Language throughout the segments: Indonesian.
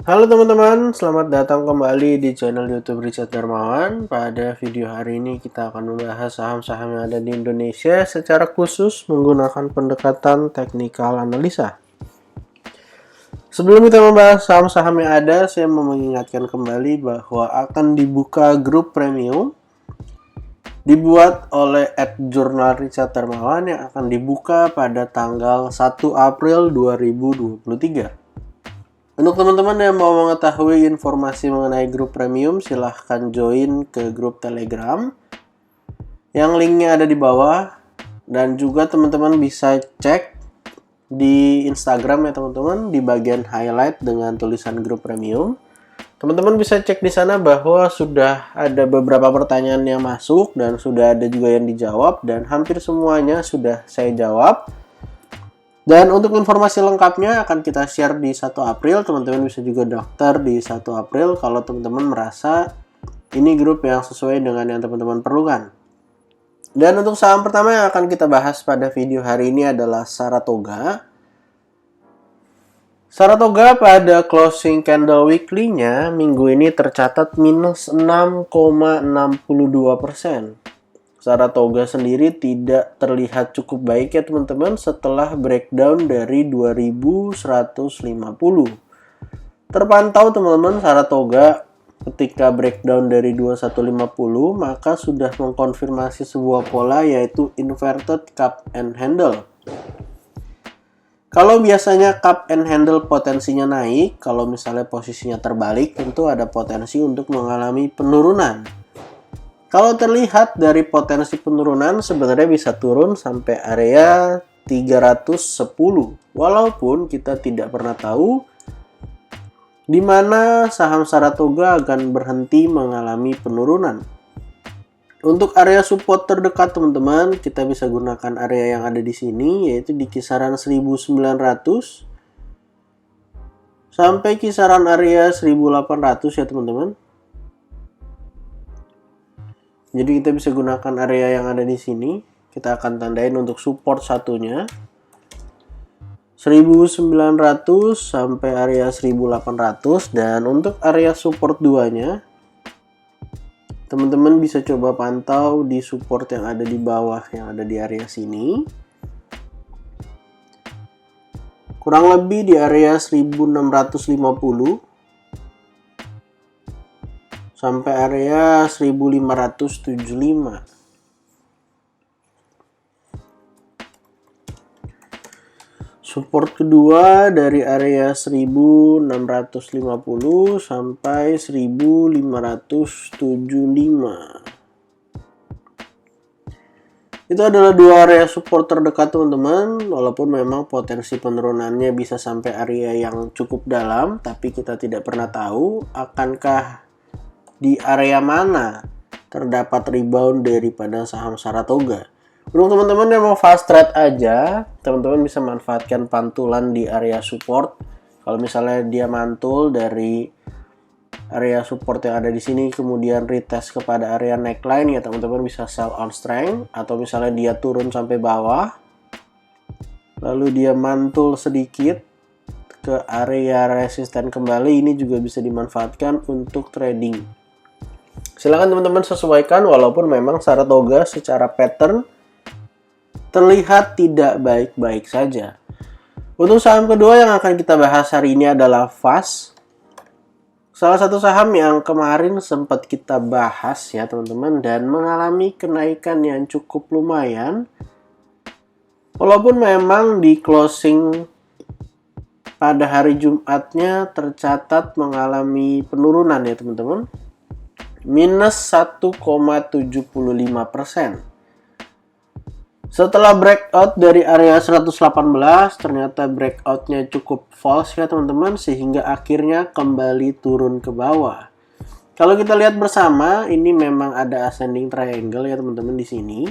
Halo teman-teman, selamat datang kembali di channel YouTube Richard Darmawan. Pada video hari ini kita akan membahas saham-saham yang ada di Indonesia secara khusus menggunakan pendekatan teknikal analisa. Sebelum kita membahas saham-saham yang ada, saya mau mengingatkan kembali bahwa akan dibuka grup premium dibuat oleh @jurnal Richard Darmawan yang akan dibuka pada tanggal 1 April 2023. Untuk teman-teman yang mau mengetahui informasi mengenai grup premium, silahkan join ke grup Telegram yang linknya ada di bawah, dan juga teman-teman bisa cek di Instagram ya teman-teman, di bagian highlight dengan tulisan grup premium. Teman-teman bisa cek di sana bahwa sudah ada beberapa pertanyaan yang masuk dan sudah ada juga yang dijawab, dan hampir semuanya sudah saya jawab. Dan untuk informasi lengkapnya akan kita share di 1 April. Teman-teman bisa juga daftar di 1 April kalau teman-teman merasa ini grup yang sesuai dengan yang teman-teman perlukan. Dan untuk saham pertama yang akan kita bahas pada video hari ini adalah Saratoga. Saratoga pada closing candle weekly-nya minggu ini tercatat minus 6,62%. Saratoga sendiri tidak terlihat cukup baik ya teman-teman setelah breakdown dari 2150. Terpantau teman-teman Saratoga ketika breakdown dari 2150 maka sudah mengkonfirmasi sebuah pola, yaitu inverted cup and handle. Kalau biasanya cup and handle potensinya naik, kalau misalnya posisinya terbalik tentu ada potensi untuk mengalami penurunan. Kalau terlihat dari potensi penurunan sebenarnya bisa turun sampai area 310. Walaupun kita tidak pernah tahu di mana saham Saratoga akan berhenti mengalami penurunan. Untuk area support terdekat teman-teman, kita bisa gunakan area yang ada di sini, yaitu di kisaran 1900 sampai kisaran area 1800 ya teman-teman. Jadi kita bisa gunakan area yang ada di sini. Kita akan tandain untuk support satunya 1900 sampai area 1800, dan untuk area support 2-nya teman-teman bisa coba pantau di support yang ada di bawah yang ada di area sini. Kurang lebih di area 1650 sampai area 1575. Support kedua dari area 1650 sampai 1575. Itu adalah dua area support terdekat teman-teman. Walaupun memang potensi penurunannya bisa sampai area yang cukup dalam, tapi kita tidak pernah tahu akankah di area mana terdapat rebound daripada saham Saratoga. Untuk teman-teman yang mau fast trade aja, teman-teman bisa manfaatkan pantulan di area support. Kalau misalnya dia mantul dari area support yang ada di sini, kemudian retest kepada area neckline, ya teman-teman bisa sell on strength. Atau misalnya dia turun sampai bawah, lalu dia mantul sedikit ke area resisten kembali, ini juga bisa dimanfaatkan untuk trading. Silakan teman-teman sesuaikan, walaupun memang Saratoga secara pattern terlihat tidak baik-baik saja. Untuk saham kedua yang akan kita bahas hari ini adalah FAS. Salah satu saham yang kemarin sempat kita bahas ya teman-teman, dan mengalami kenaikan yang cukup lumayan. Walaupun memang di closing pada hari Jumatnya tercatat mengalami penurunan ya teman-teman. Minus 1,75%. Setelah breakout dari area 118, ternyata breakoutnya cukup false ya teman-teman, sehingga akhirnya kembali turun ke bawah. Kalau kita lihat bersama, ini memang ada ascending triangle ya teman-teman di sini.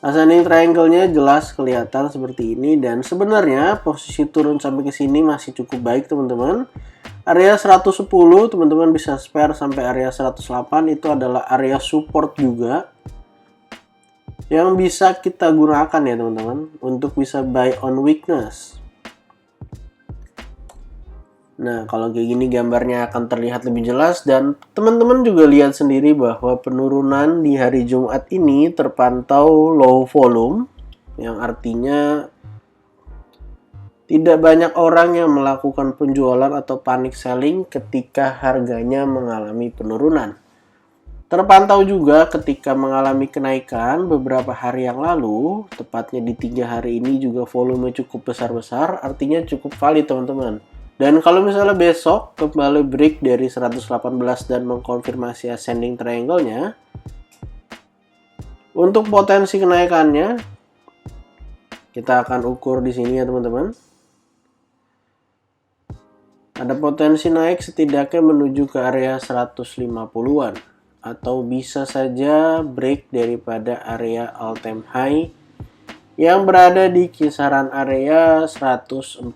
Ascending triangle-nya jelas kelihatan seperti ini, dan sebenarnya posisi turun sampai ke sini masih cukup baik teman-teman. Area 110 teman-teman bisa spare sampai area 108, itu adalah area support juga yang bisa kita gunakan ya teman-teman untuk bisa buy on weakness. Nah, kalau kayak gini gambarnya akan terlihat lebih jelas dan teman-teman juga lihat sendiri bahwa penurunan di hari Jumat ini terpantau low volume, yang artinya tidak banyak orang yang melakukan penjualan atau panic selling ketika harganya mengalami penurunan. Terpantau juga ketika mengalami kenaikan beberapa hari yang lalu, tepatnya di 3 hari ini juga volume cukup besar-besar, artinya cukup valid teman-teman. Dan kalau misalnya besok kembali break dari 118 dan mengkonfirmasi ascending triangle-nya, untuk potensi kenaikannya kita akan ukur di sini ya teman-teman. Ada potensi naik setidaknya menuju ke area 150-an atau bisa saja break daripada area all time high yang berada di kisaran area 142.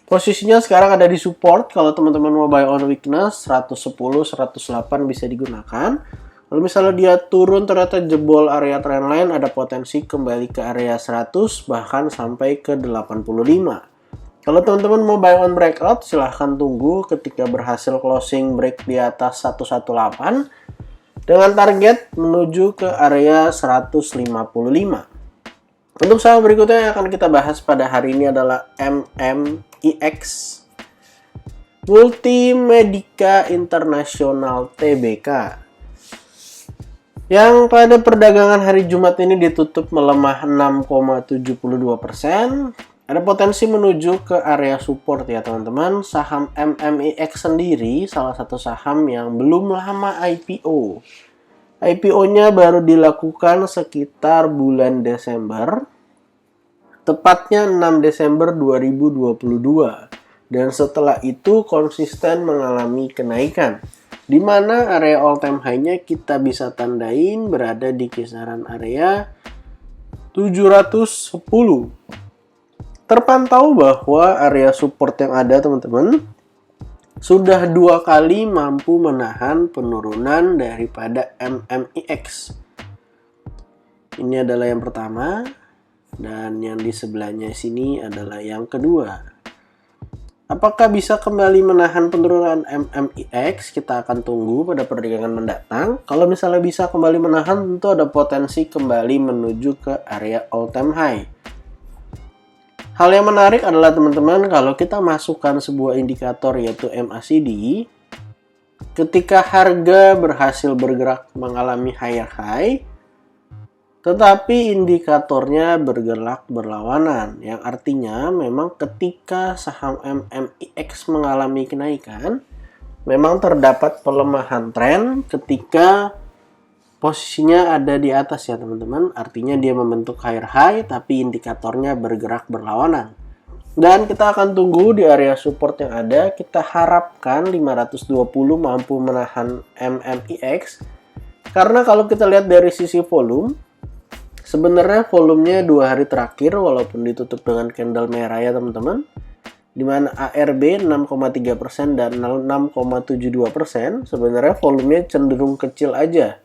Posisinya sekarang ada di support. Kalau teman-teman mau buy on weakness 110, 108 bisa digunakan. Kalau misalnya dia turun ternyata jebol area trendline, ada potensi kembali ke area 100 bahkan sampai ke 85. Kalau teman-teman mau buy on breakout, silahkan tunggu ketika berhasil closing break di atas 118 dengan target menuju ke area 155. Untuk saham berikutnya yang akan kita bahas pada hari ini adalah MMIX, Multimedica International Tbk, yang pada perdagangan hari Jumat ini ditutup melemah 6,72%. Ada potensi menuju ke area support ya teman-teman. Saham MMIX sendiri salah satu saham yang belum lama IPO. IPO-nya baru dilakukan sekitar bulan Desember, tepatnya 6 Desember 2022. Dan setelah itu konsisten mengalami kenaikan, di mana area all time high-nya kita bisa tandain berada di kisaran area 710. Terpantau bahwa area support yang ada teman-teman sudah 2 kali mampu menahan penurunan daripada MMIX. Ini adalah yang pertama dan yang di sebelahnya sini adalah yang kedua. Apakah bisa kembali menahan penurunan MMIX? Kita akan tunggu pada perdagangan mendatang. Kalau misalnya bisa kembali menahan, tentu ada potensi kembali menuju ke area all time high. Hal yang menarik adalah teman-teman, kalau kita masukkan sebuah indikator yaitu MACD, ketika harga berhasil bergerak mengalami higher high, tetapi indikatornya bergerak berlawanan, yang artinya memang ketika saham MMIX mengalami kenaikan, memang terdapat pelemahan tren ketika posisinya ada di atas ya teman-teman, artinya dia membentuk higher high tapi indikatornya bergerak berlawanan. Dan kita akan tunggu di area support yang ada. Kita harapkan 520 mampu menahan MMIX. Karena kalau kita lihat dari sisi volume, sebenarnya volumenya 2 hari terakhir walaupun ditutup dengan candle merah ya teman-teman, dimana ARB 6,3% dan 6,72%, sebenarnya volumenya cenderung kecil aja.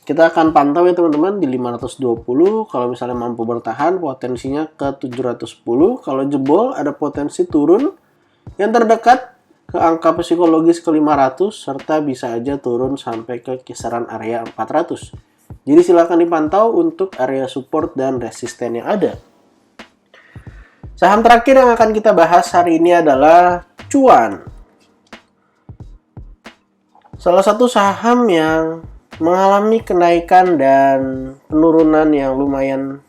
Kita akan pantau ya teman-teman di 520, kalau misalnya mampu bertahan potensinya ke 710, kalau jebol ada potensi turun yang terdekat ke angka psikologis ke 500 serta bisa aja turun sampai ke kisaran area 400. Jadi silakan dipantau untuk area support dan resisten yang ada. Saham terakhir yang akan kita bahas hari ini adalah Cuan. Salah satu saham yang mengalami kenaikan dan penurunan yang lumayan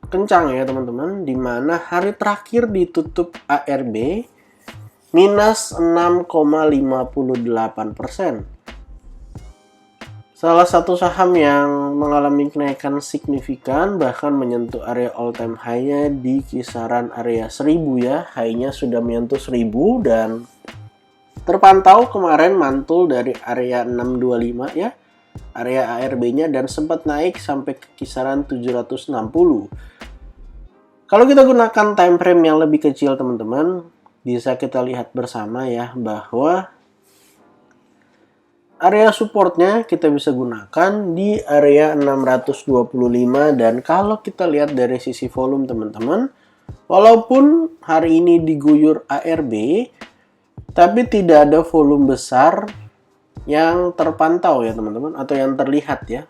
kencang ya teman-teman, di mana hari terakhir ditutup ARB minus 6,58%. Salah satu saham yang mengalami kenaikan signifikan bahkan menyentuh area all time high-nya di kisaran area 1000 ya. High-nya sudah menyentuh 1000 dan terpantau kemarin mantul dari area 625 ya, area ARB-nya, dan sempat naik sampai ke kisaran 760. Kalau kita gunakan time frame yang lebih kecil teman-teman, bisa kita lihat bersama ya bahwa area supportnya kita bisa gunakan di area 625, dan kalau kita lihat dari sisi volume teman-teman, Walaupun hari ini diguyur ARB, tapi tidak ada volume besar yang terpantau ya teman-teman, atau yang terlihat ya.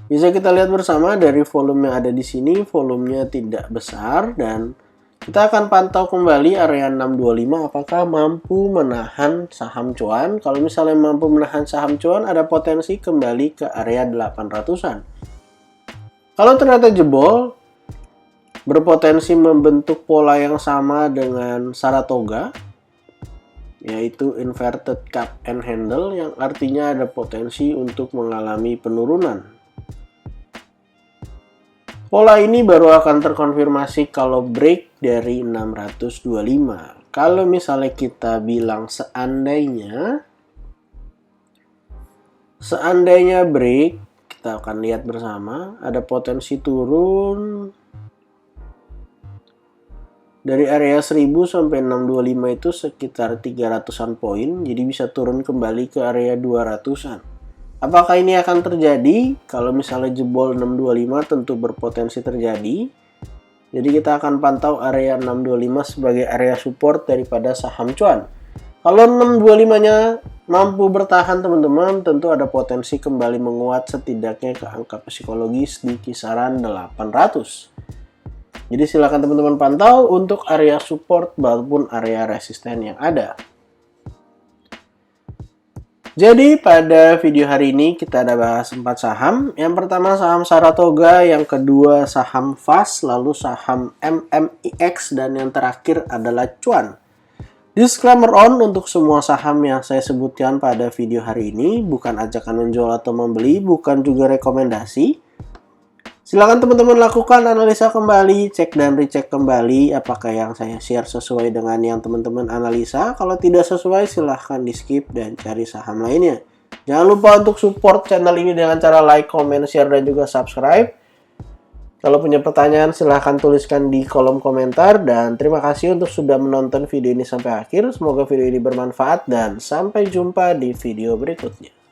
Bisa kita lihat bersama dari volume yang ada di sini, volumenya tidak besar, dan kita akan pantau kembali area 625 apakah mampu menahan saham cuan. Kalau misalnya mampu menahan saham cuan, ada potensi kembali ke area 800-an. Kalau ternyata jebol, berpotensi membentuk pola yang sama dengan Saratoga, yaitu inverted cup and handle, yang artinya ada potensi untuk mengalami penurunan. Pola ini baru akan terkonfirmasi kalau break dari 625. Kalau misalnya kita bilang seandainya break, kita akan lihat bersama ada potensi turun dari area 1000 sampai 625 itu sekitar 300-an poin, jadi bisa turun kembali ke area 200-an. Apakah ini akan terjadi? Kalau misalnya jebol 625 tentu berpotensi terjadi. Jadi kita akan pantau area 625 sebagai area support daripada saham cuan. Kalau 625-nya mampu bertahan teman-teman, tentu ada potensi kembali menguat setidaknya ke angka psikologis di kisaran 800. Jadi silakan teman-teman pantau untuk area support maupun area resisten yang ada. Jadi pada video hari ini kita ada bahas 4 saham. Yang pertama saham Saratoga, yang kedua saham FAS, lalu saham MMIX, dan yang terakhir adalah cuan. Disclaimer on untuk semua saham yang saya sebutkan pada video hari ini bukan ajakan menjual atau membeli, bukan juga rekomendasi. Silakan teman-teman lakukan analisa kembali, cek dan recheck kembali apakah yang saya share sesuai dengan yang teman-teman analisa. Kalau tidak sesuai silahkan di skip dan cari saham lainnya. Jangan lupa untuk support channel ini dengan cara like, comment, share, dan juga subscribe. Kalau punya pertanyaan silahkan tuliskan di kolom komentar. Dan terima kasih untuk sudah menonton video ini sampai akhir. Semoga video ini bermanfaat dan sampai jumpa di video berikutnya.